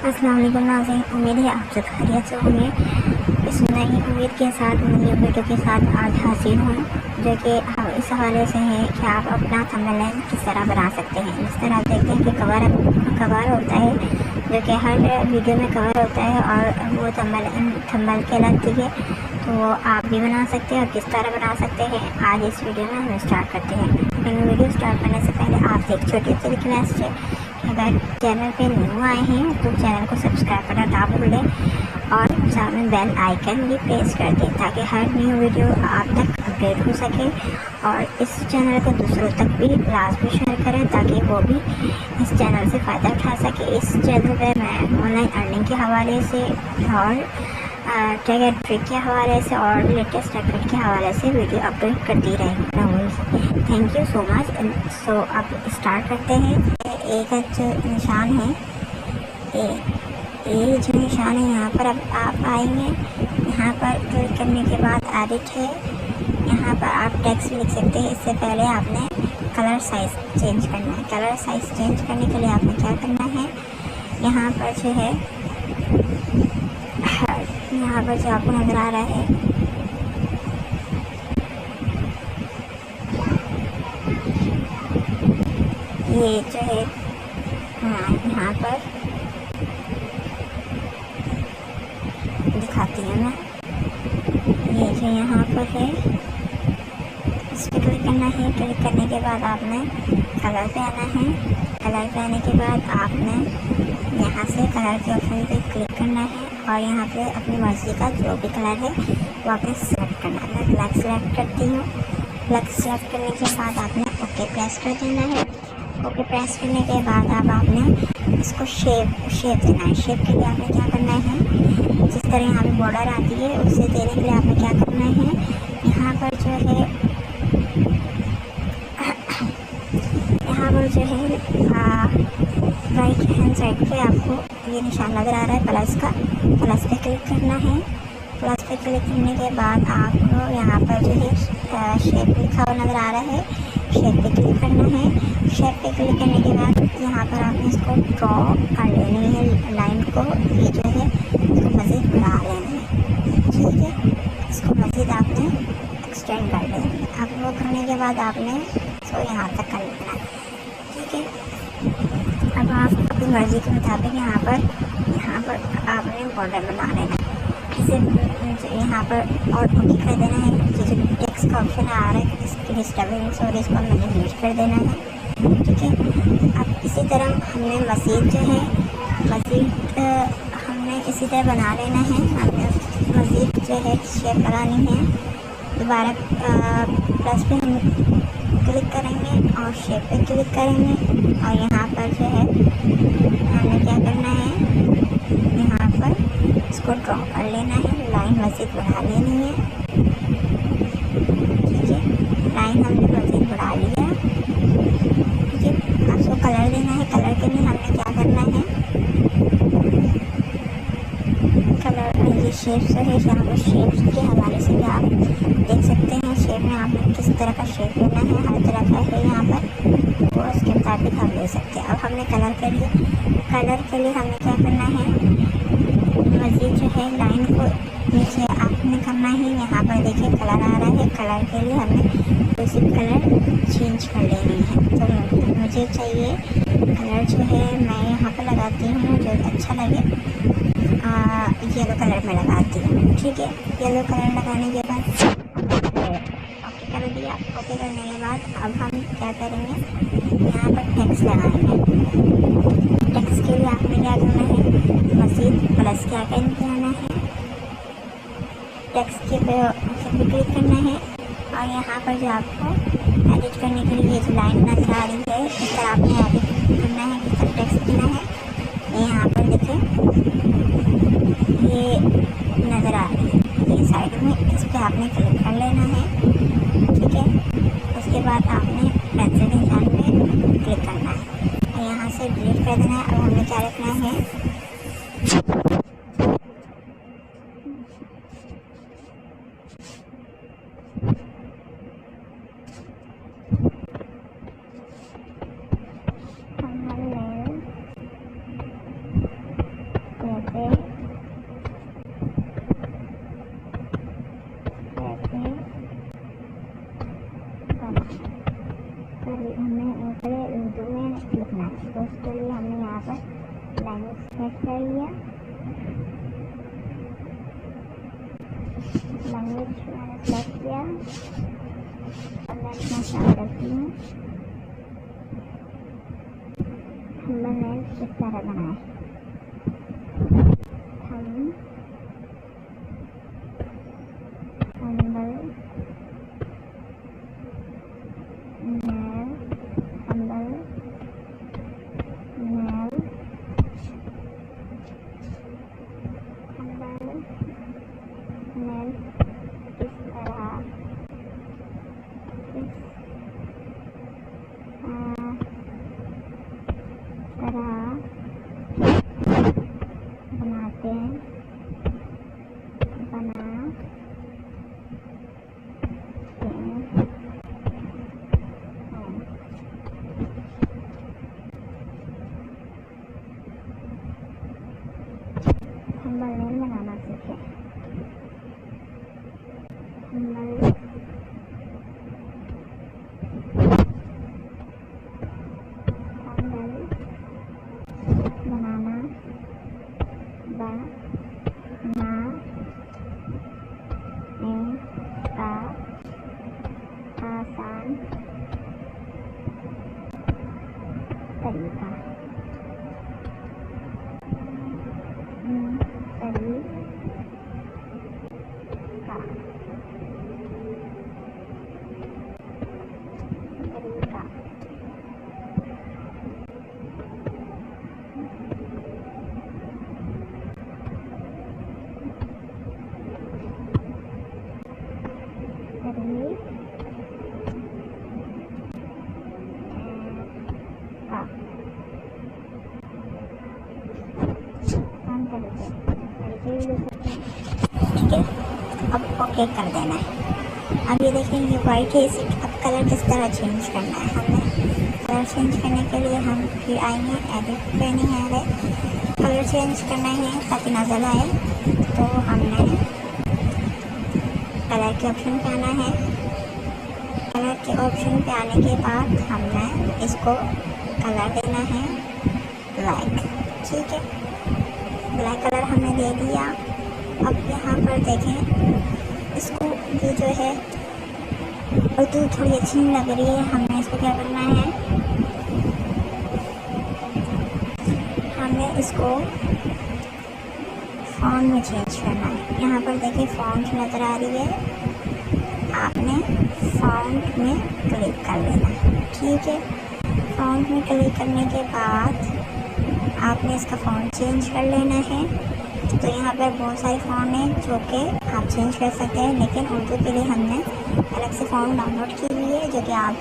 अस्सलाम वालेकुम नाज़रीन, उम्मीद है आप सब खैरियत से होंगे। इस नई उम्मीद के साथ नई वीडियो के साथ आज हाजिर हूँ, जो कि इस हवाले से है कि आप अपना थंबनेल किस तरह बना सकते हैं। जिस तरह आप देखते हैं कि कवर होता है, जो कि हर वीडियो में कवर होता है और वो थंबनेल कहलाती है। तो वो आप भी बना सकते हैं और किस तरह बना सकते हैं आज इस वीडियो में हम स्टार्ट करते हैं। लेकिन वीडियो स्टार्ट करने से पहले आपसे एक छोटी सी रिक्वेस्ट है कि अगर चैनल पे न्यू आए हैं तो चैनल को सब्सक्राइब करना ना भूलें और सामने बेल आइकन भी प्रेस कर दें ताकि हर न्यू वीडियो आप तक अपडेट हो सके। और इस चैनल को दूसरों तक भी लाजमी शेयर करें ताकि वो भी इस चैनल से फ़ायदा उठा सके। इस चैनल पे मैं ऑनलाइन अर्निंग के हवाले से और ट्रिक के हवाले से और लेटेस्ट अपडेट के हवाले से वीडियो अपलोड करती रहूँगी। Thank you so much. So अब स्टार्ट करते हैं। एक जो निशान है, ये जो निशान है यहाँ पर अब आप आएंगे। यहाँ पर क्लिक करने के बाद एडिट है, यहाँ पर आप टेक्स्ट लिख सकते हैं। इससे पहले आपने कलर साइज़ चेंज करना है। कलर साइज़ चेंज करने के लिए आपने क्या करना है, यहाँ पर जो है, यहाँ पर जो आपको नज़र आ रहा है, ये जो है, यहाँ पर दिखाती हूँ मैं। ये जो यहाँ पर है, इस पर क्लिक करना है। क्लिक करने के बाद आपने कलर पे आना है। कलर पे आने के बाद आपने यहाँ से कलर के ऑप्शन पे क्लिक करना है और यहाँ पे अपनी मर्ज़ी का जो भी कलर है वो आपने सेलेक्ट करना है। मैं ब्लैक सेलेक्ट करती हूँ। ब्लैक सेलेक्ट करने के बाद आपने ओके प्रेस कर देना है। ओके प्रेस करने के बाद अब आपने इसको शेप देना है। शेप के लिए आपने क्या करना है, जिस तरह यहाँ पे बॉर्डर आती है उसे देने के लिए आपने क्या करना है, यहाँ पर जो है, यहाँ पर जो है राइट हैंड साइड पे आपको ये निशान नज़र आ रहा है प्लस का। प्लस पे क्लिक करना है। प्लस पे क्लिक करने के बाद आपको यहाँ पर जो है शेप लिखा हुआ नज़र आ रहा है। शेप पे क्लिक करना है। शेप पे क्लिक करने के बाद यहाँ पर आपने इसको ड्रॉ कर लेनी है लाइन को। ये जो है इसको मज़ीद बढ़ा लेना है, ठीक है। इसको मज़ीद आपने एक्सटेंड कर लेना है। अब वो करने के बाद आपने इसको यहाँ तक कर लेना है, ठीक है। अब आप अपनी मर्ज़ी के मुताबिक यहाँ पर आपने बॉर्डर बना लेना है। इसे यहाँ पर और ओके कर देना है। जैसे टेक्स्ट का ऑप्शन आ रहा है, इसकी डिस्टर्बेंस और इसको हमने डिलीट कर देना है, ठीक है। अब इसी तरह हमने मज़ीद जो है हमने इसी तरह बना लेना है। हमने मज़ीद जो है शेप लगानी है। दोबारा प्लस पे हम क्लिक करेंगे और शेप पे क्लिक करेंगे और यहाँ पर जो है हमें क्या करना है, यहाँ पर इसको ड्रॉ कर लेना है। लाइन मज़ीद बढ़ा लेनी है, ठीक है। लाइन हमने मज़ीद बढ़ा लिया, ठीक है। आपको कलर देना है। कलर के लिए हमने क्या करना है, कलर ये शेप्स है, यहाँ पर शेप्स के हवाले से भी आप देख सकते हैं। शेप में आपने किस तरह का शेप लेना है, हर तरह का है यहाँ पर, वो उसके मुताबिक हम ले सकते हैं। अब हमने कलर के लिए हमें क्या करना है, मज़ीद जो है लाइन को नीचे आपने करना है। यहाँ पर देखिए कलर आ रहा है। कलर के लिए हमें दूसरी कलर चेंज कर लेनी है। तो मुझे चाहिए कलर जो है, मैं यहाँ पर लगाती हूँ जो अच्छा लगे, येलो कलर में लगाती हूँ, ठीक है। येलो कलर लगाने के बाद ओके कर दिया। ओके करने के बाद अब हम क्या करेंगे, यहाँ पर टेक्स्ट लगाएंगे। टेक्स्ट के लिए आपने क्या करना है, मज़ीद प्लस के आइकन पे आना है। टेक्स्ट के पे ऑप्शन पे क्लिक करना है और यहाँ पर जो आपको एडिट करने के लिए जो लाइन नज़र आ रही है, इस तरह आपने एडिट करना है, किस तरह टेक्स्ट देना है। यहाँ पर देखें ये नज़र आ रही है, ये साइड में, इस पर आपने क्लिक कर लेना है, ठीक है। उसके बाद आपने पेंसिल निशान पे क्लिक करना है और यहाँ से डिलीट कर देना है। अब हमें क्या रखना है, कैसे हमें ऊपर उर्दू में लिखना है। तो उसके लिए हमने यहाँ पर लैंग्वेज सेलेक्ट कर लिया। लैंग्वेज मैंने सेलेक्ट किया और मैं लिखना स्टार्ट करती हूँ। थंबनेल इस तरह बनाए। बनाते हैं, थंबनेल बनाना सीखें। थंबनेल बनाना का आसान तरीका। ठीक है, अब ओके कर देना है। अब ये देखें ये वाइट है, इसे अब कलर किस तरह चेंज करना है। हमें कलर चेंज करने के लिए हम फिर आएंगे एडिट पे, नहीं है कलर चेंज करना है ताकि नजर आए। तो हमने कलर के ऑप्शन पे आना है। कलर के ऑप्शन पे आने के बाद हमने इसको कलर देना है ब्लैक। ठीक है, ब्लैक कलर हमने दे दिया। अब यहाँ पर देखें इसको, ये जो है उर्दू थोड़ी अच्छी नहीं लग रही है, हमने इसको क्या करना है, हमने इसको फ़ॉन्ट में चेंज करना है। यहाँ पर देखिए फ़ॉन्ट नज़र आ रही है, आपने फ़ॉन्ट में क्लिक कर लेना है। ठीक है, फ़ॉन्ट में क्लिक करने के बाद आपने इसका फ़ॉन्ट चेंज कर लेना है। तो यहाँ पर बहुत सारे फ़ॉन्ट हैं जो कि आप चेंज कर सकते हैं, लेकिन उर्दू के लिए हमने अलग से फ़ॉन्ट डाउनलोड की हुई है जो कि आप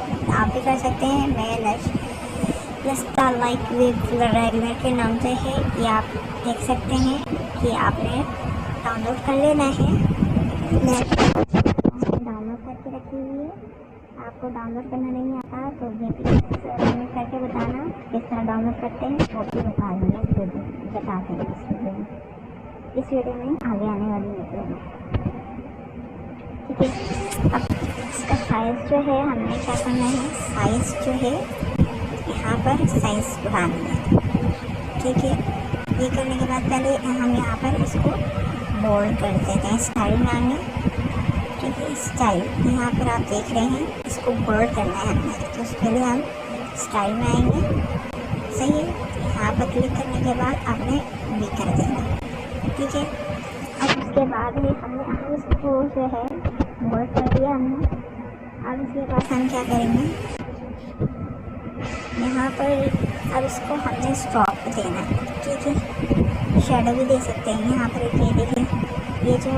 भी कर सकते हैं। मैं लस्ता लाइक विद रेगुलर के नाम से है, ये आप देख सकते हैं कि आपने डाउनलोड कर लेना है। मैं डाउनलोड करके रखी हुई है, आपको डाउनलोड करना नहीं आता तो कमेंट करके बताना किस तरह डाउनलोड करते हैं, वो भी बता देंगे बताते हैं इस वीडियो में आगे आने वाली वीडियो में। ठीक है, अब इसका साइज़ जो है हमने क्या करना है, साइज़ जो है यहाँ पर साइज़ बढ़ानी है। ठीक है, ये करने के बाद पहले हम यहाँ पर इसको बोल्ड कर देते हैं, स्टाइल में आएंगे। ठीक है, स्टाइल यहाँ पर आप देख रहे हैं, इसको बोल्ड करना है हमने, तो उसके लिए हम स्टाइल में आएंगे। सही है, यहाँ पर क्लिक करने के बाद आपने भी कर देना। ठीक है, अब उसके बाद ही हमने इसको जो है बोल्ड कर दिया हमने। अब इसके बाद हम क्या करेंगे, यहाँ पर अब इसको हमने स्ट्रोक देना है। ठीक है, शेडो भी दे सकते हैं। यहाँ पर ये देखें, ये जो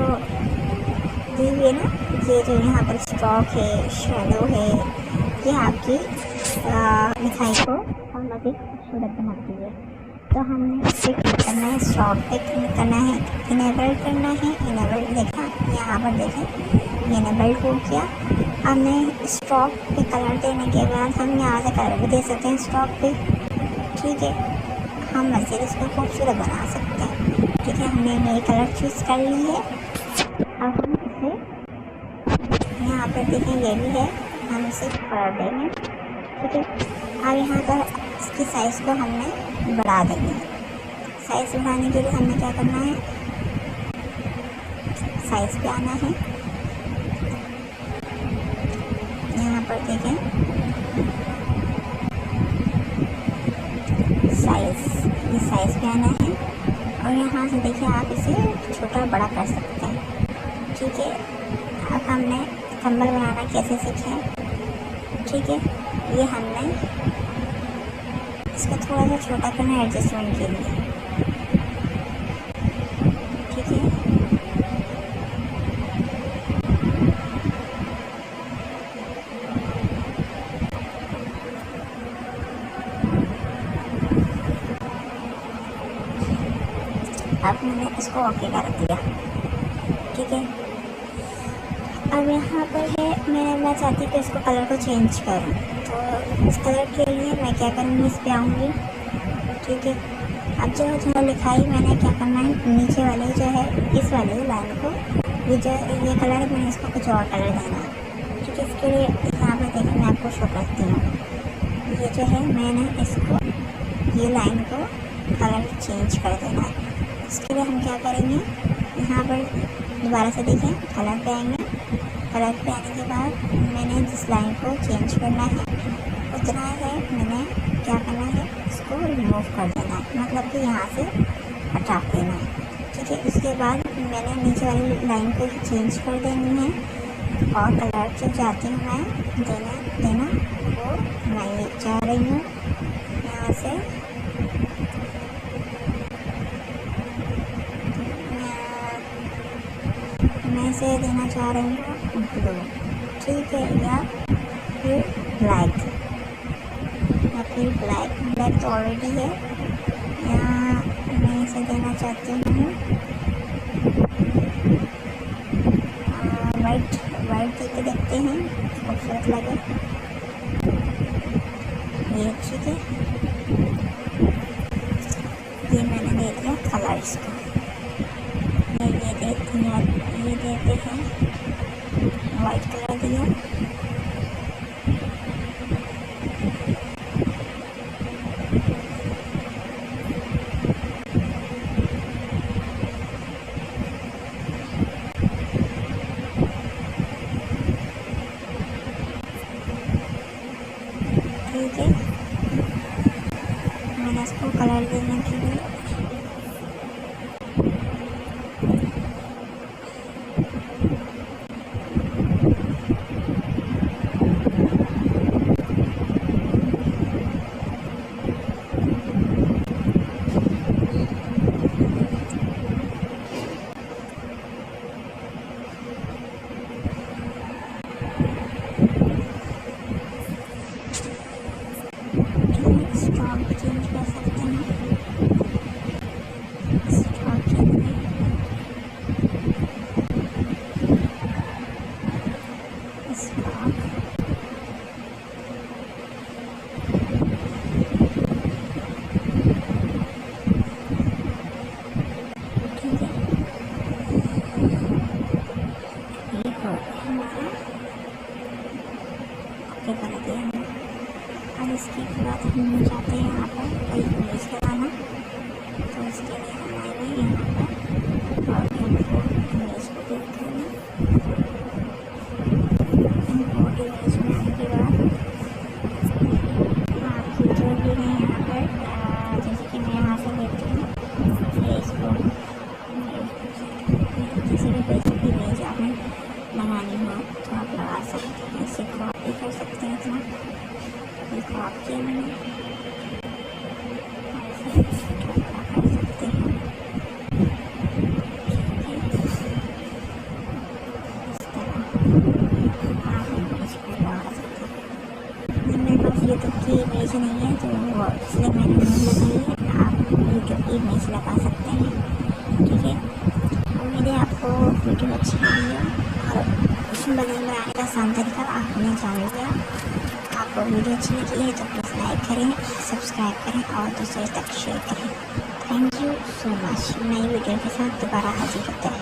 दी हुई है ना, ये जो यहाँ पर स्ट्रोक है, शेडो है, ये आपकी मिठाई को और अधिक खूबसूरत बनाती है। तो हमने इसे क्लिक करना है, स्ट्रोक पे क्लिक करना है, इनेबल करना है। इनेबल देखा, यहाँ पर देखें ये इनेबल हो गया। हमने स्ट्रोक पे कलर देने के बाद हम यहाँ से कलर भी दे सकते हैं स्ट्रोक पे। ठीक है, हम मज़ीद इसको खूबसूरत बना सकते हैं। कि देखिए हमने ये कलर चूज़ कर ली है। अब हम इसे यहाँ पर देखें ये भी है, हम इसे कर देंगे। ठीक है, अब यहाँ पर इसकी साइज़ को हमने बढ़ा देंगे। साइज़ बढ़ाने के लिए हमें क्या करना है, साइज़ पे आना है। यहाँ पर देखें साइज़ पे आना है और यहाँ से देखिए आप इसे छोटा बड़ा कर सकते हैं। ठीक है, अब हमने कंबल बनाना कैसे सीखे। ठीक है, ये हमने इसको थोड़ा सा छोटा करना है एडजस्टमेंट के लिए। ठीक है, अब मैंने इसको ओके कर दिया। ठीक है, अब यहाँ पर है मैं चाहती हूँ कि इसको कलर को चेंज करूँ, तो इस कलर के लिए मैं क्या करूँगी, इस पे आऊँगी। ठीक है, अब जो लिखाई मैंने क्या करना है, नीचे वाले जो है इस वाले लाइन को ये कलर है, मैंने इसको कुछ और कलर देना है। ठीक है, इसके लिए यहाँ पर देखिए मैं आपको शो करती हूँ। ये जो है मैंने इसको ये लाइन को कलर चेंज कर देना है। इसके लिए हम क्या करेंगे, यहाँ पर दोबारा से देखें कलर पे आएंगे। कलर पे आने के बाद मैंने जिस लाइन को चेंज करना है उतना है मैंने क्या करना है, इसको रिमूव कर देना है, मतलब कि यहाँ से हटा देना है। ठीक है, उसके बाद मैंने नीचे वाली लाइन को चेंज कर देनी है और कलर जो चाहती हूँ मैं देना वो मैं ये चाह रही हूँ। यहाँ से मैं इसे देना चाह रही हूँ ब्लू। ठीक है, या फिर ब्लैक, ब्लैक तो ऑलरेडी है। यहाँ मैं इसे देना चाहती हूँ वाइट दे के देखते हैं, खूबसूरत लगे ये। ठीक है, ये मैंने दे दिया कलर इसको, ये देते हैं वाइट कलर दिया। ठीक है, मैंने इसको कलर देने के लिए चेंज कर सकते हैं। कर दिया हमने। अब इसके बाद हम चाहते हैं यहाँ पर कोई इमेज लगाना, तो इसके लिए हमारे यहाँ पर और इमेज को क्लिक करना। इम्पोर्ट इमेज में आने के बाद आपकी जो भी है यहाँ पर, जैसे कि मैं यहाँ से लेती हूँ फेसबुक, किसी भी कोई सी इमेज आपने लगानी हो तो आप लगा सकते हैं। इसे कॉपी कर सकते हैं, इतना कॉपी किया मैंने, कर सकते हैं। इस तरह आप इमेज को लगा सकते हैं। मेरे पास यूट्यूब की इमेज नहीं है तो वो इसलिए मैंने नहीं लगाई है, आप यूट्यूब की इमेज लगा सकते हैं। ठीक है, उम्मीद है आपको वीडियो अच्छी लगी है और बनाने का आसान तरीका आपने जान लिया। आपको वीडियो अच्छी लगी है तो प्लीज़ लाइक करें, सब्सक्राइब करें और दूसरे तक शेयर करें। Thank you so much. नई वीडियो के साथ दोबारा हाजिर होते हैं।